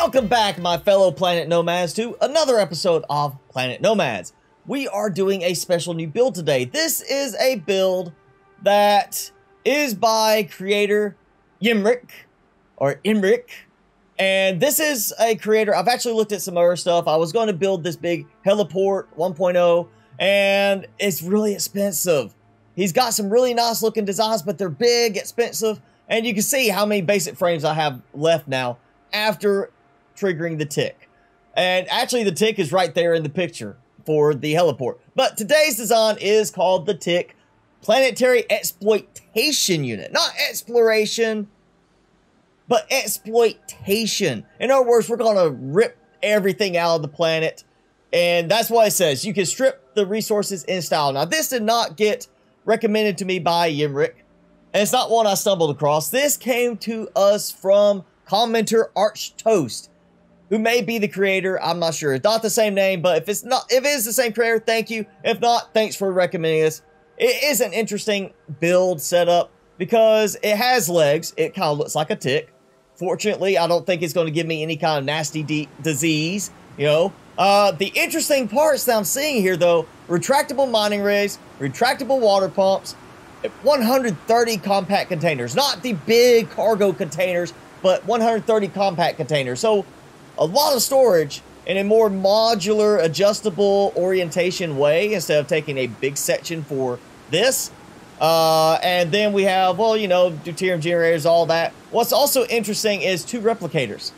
Welcome back, my fellow Planet Nomads, to another episode of Planet Nomads. We are doing a special new build today. This is a build that is by creator Imric, and this is a creator. I've actually looked at some other stuff. I was going to build this big heliport 1.0, and it's really expensive. He's got some really nice looking designs, but they're big, expensive, and you can see how many basic frames I have left now after triggering the tick. And actually the tick is right there in the picture for the heliport. But today's design is called the Tick Planetary Exploitation Unit. Not exploration, but exploitation. In other words, we're gonna rip everything out of the planet. And that's what it says. You can strip the resources in style. Now, this did not get recommended to me by Imric, and it's not one I stumbled across. This came to us from commenter Arch Toast, who may be the creator. I'm not sure. It's not the same name, but if it is the same creator, thank you. If not, thanks for recommending this. It is an interesting build setup because it has legs. It kind of looks like a tick. Fortunately, I don't think it's going to give me any kind of nasty disease, you know. The interesting parts that I'm seeing here, though, retractable mining rigs, retractable water pumps, 130 compact containers. Not the big cargo containers, but 130 compact containers. So a lot of storage in a more modular, adjustable orientation way instead of taking a big section for this. And then we have, well, you know, deuterium generators, all that. What's also interesting is 2 replicators.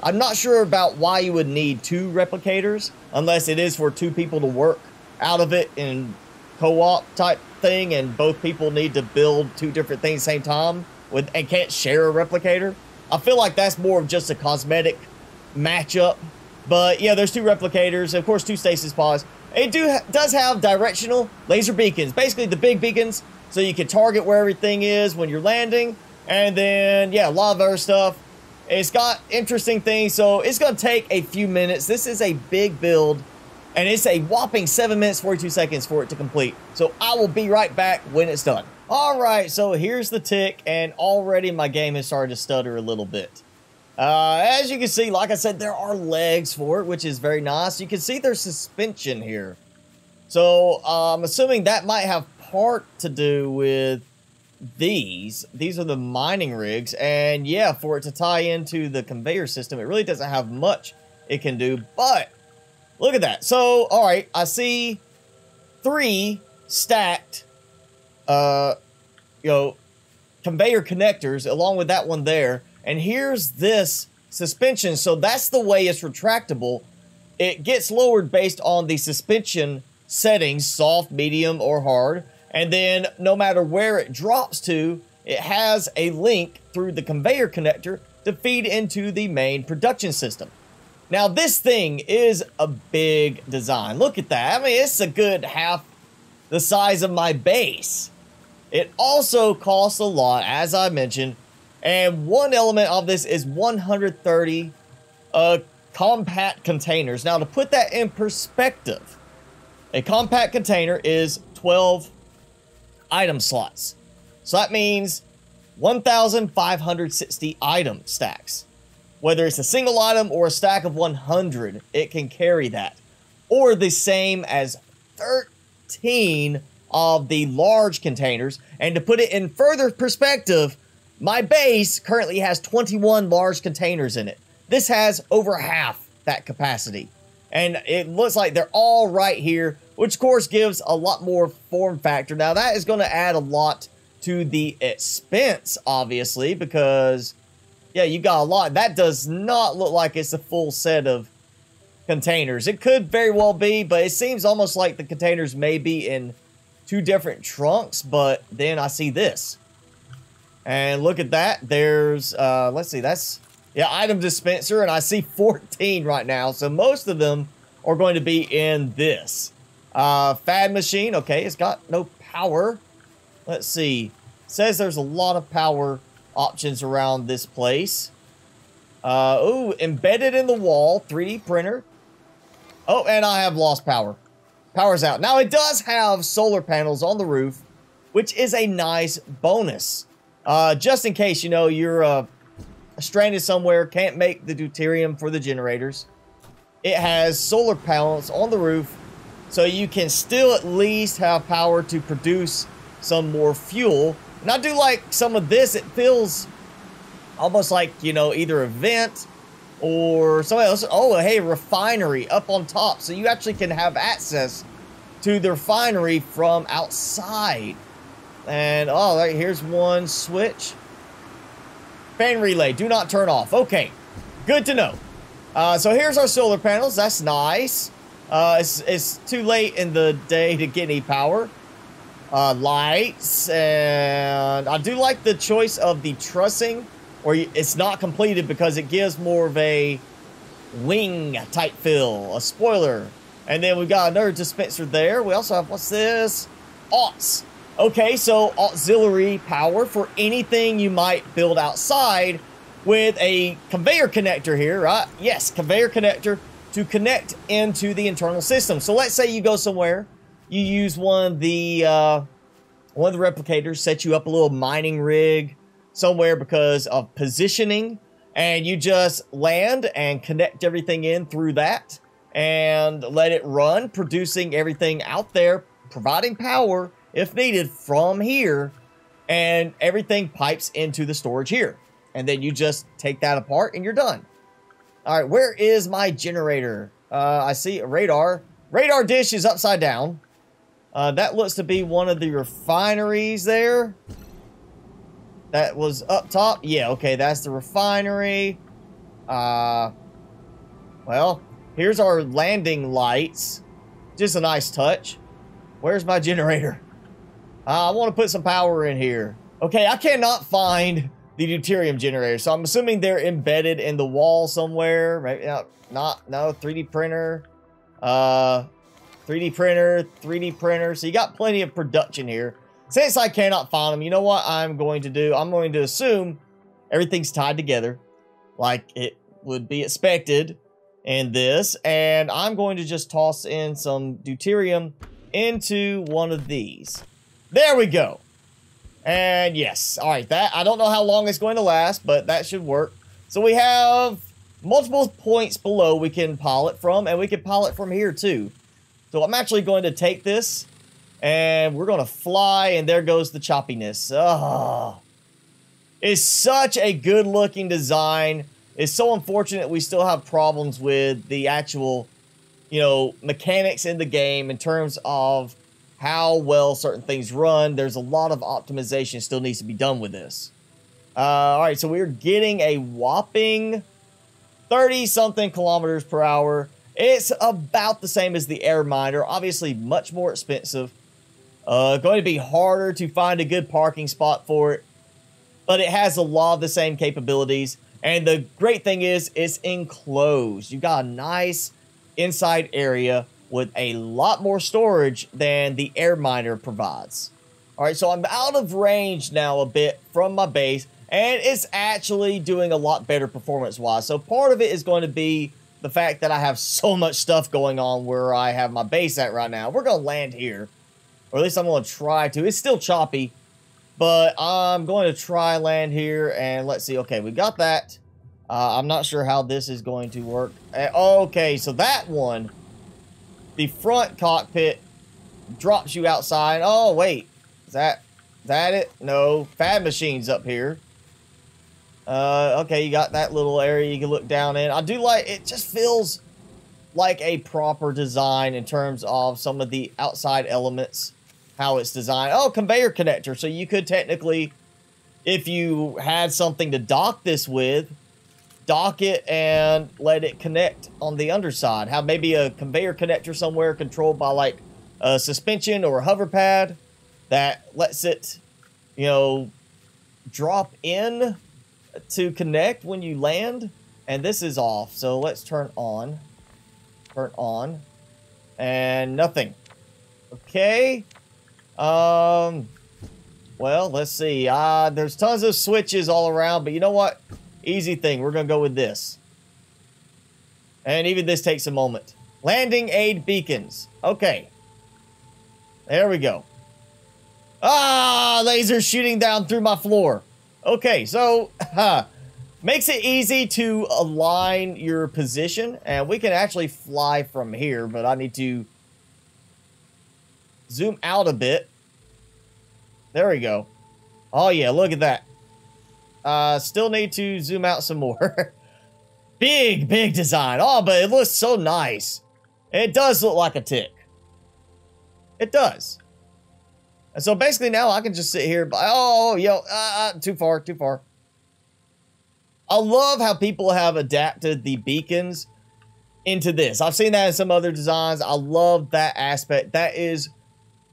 I'm not sure about why you would need 2 replicators unless it is for 2 people to work out of it in co-op type thing, and both people need to build 2 different things at the same time and can't share a replicator. I feel like that's more of just a cosmetic matchup. But yeah, there's 2 replicators, of course 2 stasis pods. It does have directional laser beacons, basically the big beacons, so you can target where everything is when you're landing. And then yeah, a lot of other stuff. It's got interesting things, so it's gonna take a few minutes. This is a big build, and it's a whopping 7 minutes 42 seconds for it to complete. So I will be right back when it's done. All right, so here's the tick, and already my game has started to stutter a little bit. As you can see, like I said, there are legs for it, which is very nice. You can see there's suspension here. So I'm assuming that might have part to do with these. These are the mining rigs. And yeah, for it to tie into the conveyor system, it really doesn't have much it can do. But look at that. So, all right, I see 3 stacked, you know, conveyor connectors along with that one there. And here's this suspension. So that's the way it's retractable. It gets lowered based on the suspension settings, soft, medium, or hard. And then no matter where it drops to, it has a link through the conveyor connector to feed into the main production system. Now this thing is a big design. Look at that. I mean, it's a good half the size of my base. It also costs a lot, as I mentioned. And one element of this is 130 compact containers. Now, to put that in perspective, a compact container is 12 item slots. So that means 1,560 item stacks. Whether it's a single item or a stack of 100, it can carry that. Or the same as 13 of the large containers. And to put it in further perspective, my base currently has 21 large containers in it. This has over half that capacity. And it looks like they're all right here, which of course gives a lot more form factor. Now that is going to add a lot to the expense, obviously, because yeah, you got a lot. That does not look like it's a full set of containers. It could very well be, but it seems almost like the containers may be in 2 different trunks. But then I see this. And look at that. There's, let's see, that's, yeah, item dispenser. And I see 14 right now. So most of them are going to be in this. Fad machine. Okay, it's got no power. Let's see. It says there's a lot of power options around this place. Oh, embedded in the wall. 3D printer. Oh, and I have lost power. Power's out. Now, it does have solar panels on the roof, which is a nice bonus. Just in case, you know, you're stranded somewhere, can't make the deuterium for the generators. It has solar panels on the roof, so you can still at least have power to produce some more fuel. And I do like some of this. It feels almost like, you know, either a vent or something else. Oh, hey, refinery up on top. So you actually can have access to the refinery from outside. And, oh, right, here's one switch. Fan relay, do not turn off. Okay, good to know. So here's our solar panels. That's nice. It's too late in the day to get any power. Lights, and I do like the choice of the trussing, or it's not completed because it gives more of a wing type feel, a spoiler. And then we've got another dispenser there. We also have, what's this? Auxs. Okay, so auxiliary power for anything you might build outside with a conveyor connector here, right? Yes, conveyor connector to connect into the internal system. So let's say you go somewhere, you use one of the replicators, set you up a little mining rig somewhere because of positioning, and you just land and connect everything in through that and let it run, producing everything out there, providing power if needed from here, and everything pipes into the storage here. And then you just take that apart and you're done. All right, where is my generator? I see a radar. Radar dish is upside down. That looks to be one of the refineries there. That was up top. Yeah, okay, that's the refinery. Well, here's our landing lights. Just a nice touch. Where's my generator? I want to put some power in here. Okay, I cannot find the deuterium generator, so I'm assuming they're embedded in the wall somewhere. Maybe not. No, 3D printer. 3D printer. So you got plenty of production here. Since I cannot find them, you know what I'm going to do? I'm going to assume everything's tied together like it would be expected in this. And I'm going to just toss in some deuterium into one of these. There we go. And yes, all right, that, I don't know how long it's going to last, but that should work. So we have multiple points below we can pilot from, and we can pilot from here too. So I'm actually going to take this, and we're going to fly, and there goes the choppiness. Oh, it's such a good looking design. It's so unfortunate we still have problems with the actual, you know, mechanics in the game in terms of how well certain things run. There's a lot of optimization still needs to be done with this. All right, so we're getting a whopping 30-something kilometers per hour. It's about the same as the air miner. Obviously, much more expensive. Going to be harder to find a good parking spot for it. But it has a lot of the same capabilities. And the great thing is, it's enclosed. You've got a nice inside area with a lot more storage than the air miner provides. All right, so I'm out of range now a bit from my base, and it's actually doing a lot better performance-wise. So part of it is going to be the fact that I have so much stuff going on where I have my base at right now. We're going to land here, or at least I'm going to try to. It's still choppy, but I'm going to try land here, and let's see. Okay, we got that. I'm not sure how this is going to work. Okay, so that one, the front cockpit drops you outside. Oh, wait. Is that it? No. Fab machine's up here. Okay, you got that little area you can look down in. I do like, it just feels like a proper design in terms of some of the outside elements, how it's designed. Oh, conveyor connector. So you could technically, if you had something to dock this with, dock it and let it connect on the underside. Have maybe a conveyor connector somewhere controlled by like a suspension or a hover pad that lets it, you know, drop in to connect when you land. And this is off, so let's turn on. Turn on. And nothing. Okay. Well, let's see. There's tons of switches all around, but you know what? Easy thing. We're going to go with this. And even this takes a moment. Landing aid beacons. Okay. There we go. Ah, laser shooting down through my floor. Okay, so Makes it easy to align your position. And we can actually fly from here, but I need to zoom out a bit. There we go. Oh yeah, look at that. Still need to zoom out some more. Big design. Oh, but it looks so nice. It does look like a tick. It does. And so basically now I can just sit here. Oh, yo, too far. I love how people have adapted the beacons into this. I've seen that in some other designs. I love that aspect. That is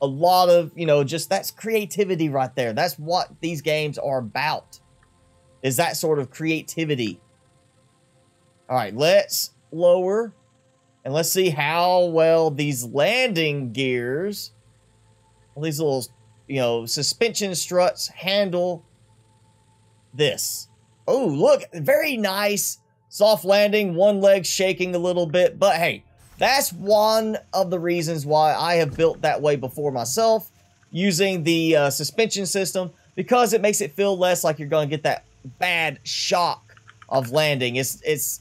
a lot of, you know, just that's creativity right there. That's what these games are about, is that sort of creativity. All right, let's lower and let's see how well these landing gears, all these little, you know, suspension struts handle this. Oh, look, very nice. Soft landing, one leg shaking a little bit, but hey, that's one of the reasons why I have built that way before myself, using the suspension system, because it makes it feel less like you're going to get that bad shock of landing. It's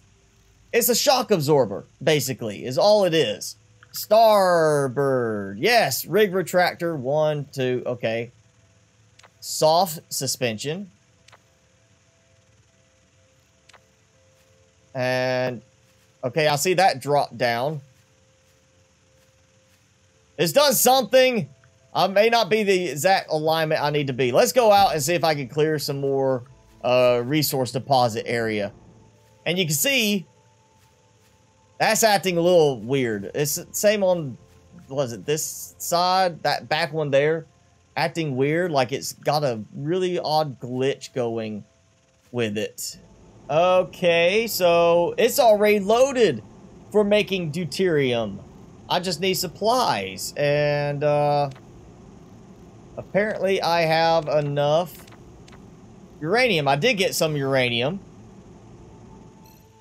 a shock absorber, basically, is all it is. Starboard. Yes, rig retractor. 1, 2, okay. Soft suspension. And, okay, I see that drop down. It's done something. I may not be the exact alignment I need to be. Let's go out and see if I can clear some more resource deposit area. And you can see that's acting a little weird. It's the same on, was it this side? That back one there, acting weird, like it's got a really odd glitch going with it. Okay, so it's already loaded for making deuterium. I just need supplies, and apparently I have enough uranium. I did get some uranium,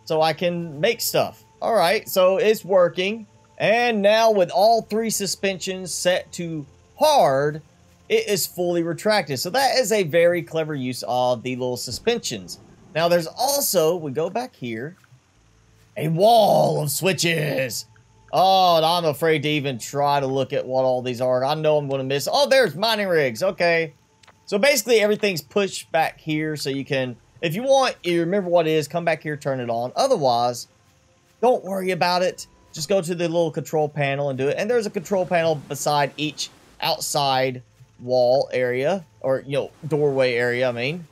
so I can make stuff. All right, so it's working, and now with all 3 suspensions set to hard, it is fully retracted. So that is a very clever use of the little suspensions. Now there's also, we go back here, a wall of switches. Oh, and I'm afraid to even try to look at what all these are. I know I'm going to miss. Oh, there's mining rigs. Okay. So basically everything's pushed back here so you can, if you want, you remember what it is, come back here, turn it on. Otherwise, don't worry about it. Just go to the little control panel and do it. And there's a control panel beside each outside wall area, or, you know, doorway area, I mean.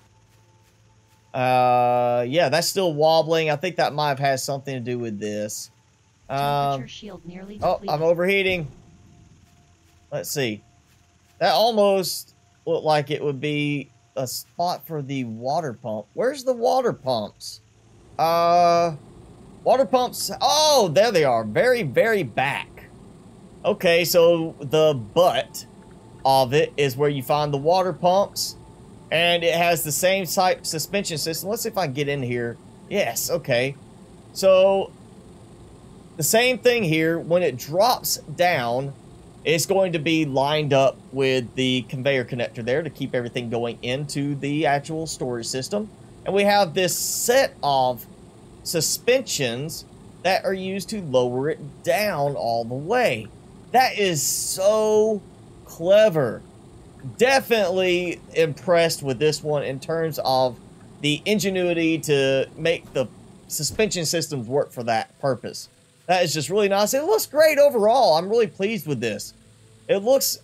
Yeah, that's still wobbling. I think that might have had something to do with this. Shield nearly oh, I'm overheating. Let's see. That almost looked like it would be a spot for the water pump. Where's the water pumps? Water pumps. Oh, there they are. Very back. Okay, so the butt of it is where you find the water pumps. And it has the same type suspension system. Let's see if I can get in here. Yes, okay. So the same thing here. When it drops down, it's going to be lined up with the conveyor connector there to keep everything going into the actual storage system. And we have this set of suspensions that are used to lower it down all the way. That is so clever. Definitely impressed with this one in terms of the ingenuity to make the suspension systems work for that purpose. That is just really nice. It looks great overall. I'm really pleased with this. It looks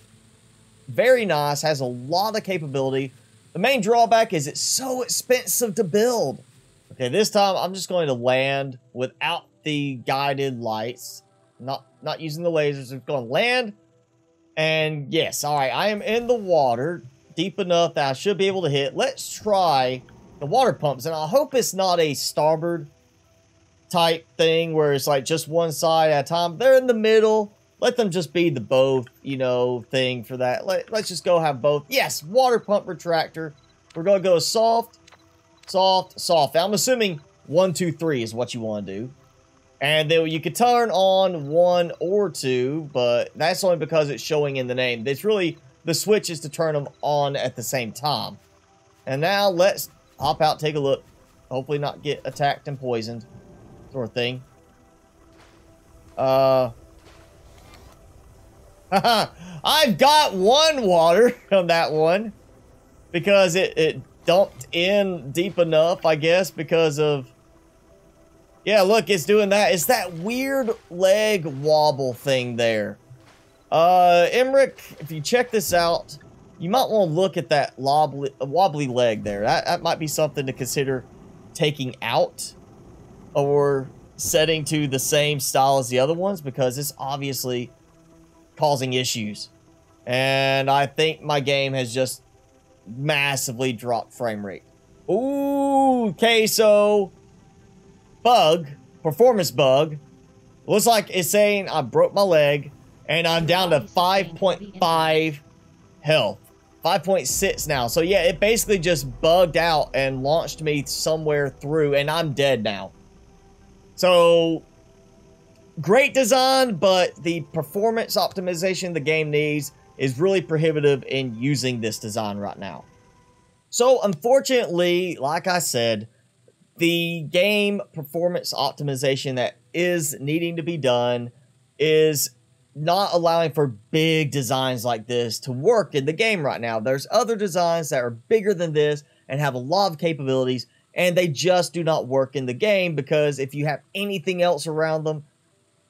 very nice, has a lot of capability. The main drawback is it's so expensive to build. Okay, this time I'm just going to land without the guided lights. Not using the lasers. I'm going to land. And yes, all right, I am in the water deep enough that I should be able to hit. Let's try the water pumps. And I hope it's not a starboard type thing where it's like just one side at a time. They're in the middle. Let them just be the both, you know, thing for that. Let's just go have both. Yes, water pump retractor. We're going to go soft, soft, soft. Now, I'm assuming 1, 2, 3 is what you want to do. And then you could turn on 1 or 2, but that's only because it's showing in the name. It's really the switch is to turn them on at the same time. And now let's hop out, take a look. hopefully not get attacked and poisoned, sort of thing. I've got 1 water on that one because it dumped in deep enough, I guess, because of... Yeah, look, it's doing that. It's that weird leg wobble thing there. Emmerich, if you check this out, you might want to look at that wobbly leg there. That might be something to consider taking out or setting to the same style as the other ones, because it's obviously causing issues. And I think my game has just massively dropped frame rate. Ooh, okay, so bug, performance bug. Looks like it's saying I broke my leg and I'm down to 5.5 health. 5.6 now. So yeah, it basically just bugged out and launched me somewhere through, and I'm dead now. So great design, but the performance optimization the game needs is really prohibitive in using this design right now. So unfortunately, like I said, the game performance optimization that is needing to be done is not allowing for big designs like this to work in the game right now. There's other designs that are bigger than this and have a lot of capabilities, and they just do not work in the game because if you have anything else around them,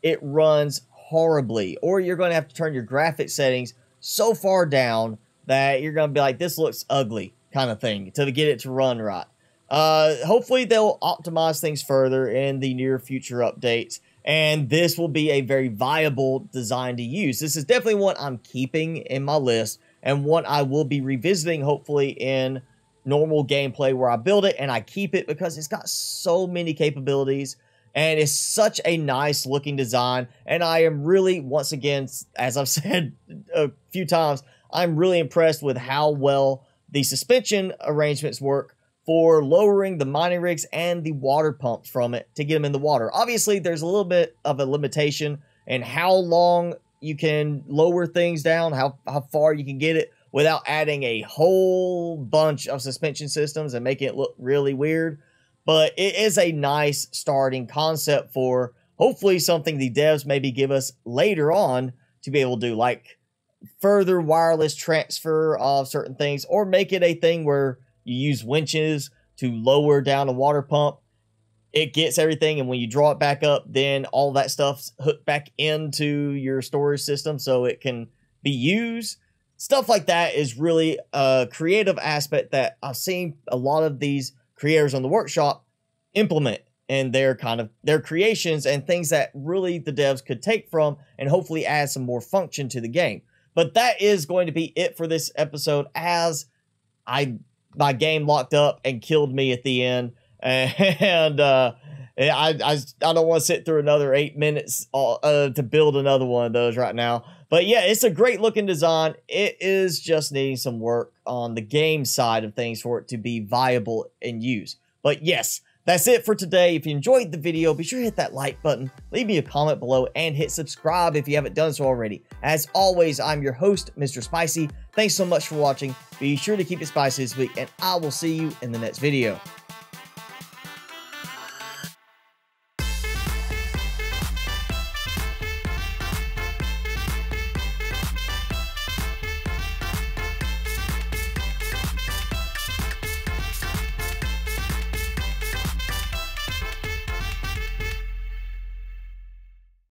it runs horribly. Or you're going to have to turn your graphics settings so far down that you're going to be like, this looks ugly kind of thing to get it to run right. Hopefully they'll optimize things further in the near future updates, and this will be a very viable design to use. This is definitely one I'm keeping in my list, and one I will be revisiting hopefully in normal gameplay where I build it and I keep it because it's got so many capabilities and it's such a nice looking design. And I am really, once again, as I've said a few times, I'm really impressed with how well the suspension arrangements work for lowering the mining rigs and the water pumps from it to get them in the water. Obviously, there's a little bit of a limitation in how long you can lower things down, how far you can get it without adding a whole bunch of suspension systems and making it look really weird. But it is a nice starting concept for hopefully something the devs maybe give us later on to be able to do, like further wireless transfer of certain things, or make it a thing where you use winches to lower down a water pump. It gets everything, and when you draw it back up, then all that stuff's hooked back into your storage system so it can be used. Stuff like that is really a creative aspect that I've seen a lot of these creators on the workshop implement in their creations, and things that really the devs could take from and hopefully add some more function to the game. But that is going to be it for this episode, as my game locked up and killed me at the end, and I don't want to sit through another 8 minutes to build another one of those right now. But yeah, it's a great looking design. It is just needing some work on the game side of things for it to be viable and used. But yes, that's it for today. If you enjoyed the video, be sure to hit that like button, leave me a comment below, and hit subscribe if you haven't done so already. As always, I'm your host, Mr. Spicy. Thanks so much for watching. Be sure to keep it spicy this week, and I will see you in the next video.